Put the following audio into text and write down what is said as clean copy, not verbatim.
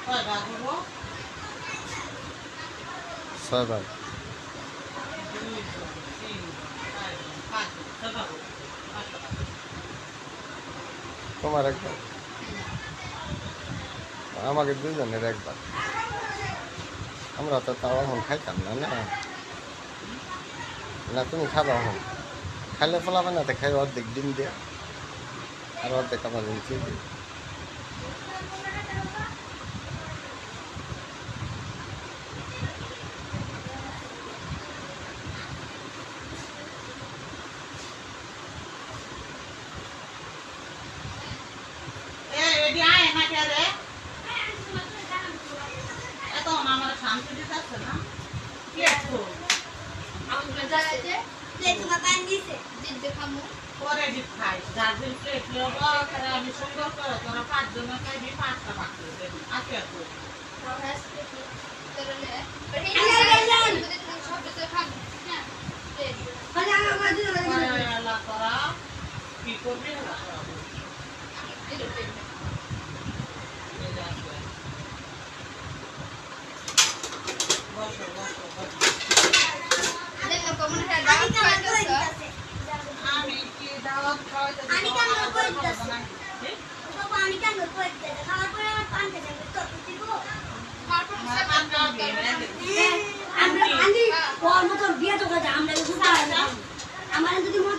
ছয় ভাগ তোমার একবার আমাকে দুজনের একবার আমরা তো তাও এখন খাইতাম না না না তুমি খাবা এখন খাইলে ফলাবে না তো খাই অর্ধেক ডিম দিয়ে আর অর্ধেক আমার নিচে দিই পরে ডিপ খাই যার দিন প্লেট নেব তাহলে আমি সুন্দর করে তোরা 5 জন খাইবি 5টা ভাগ করে দেবি আজকে তো তোরা কি করবি আমি কি দাওয়াত খাওয়াইতে আমি কেন কইতাছি বাবা আমি কেন কইতাছি খাওয়ার পরে আমার পান্তে যাবে তো দিব আমরা আমি ওর মত বিয়ে তো কথা আমরা আমার যদি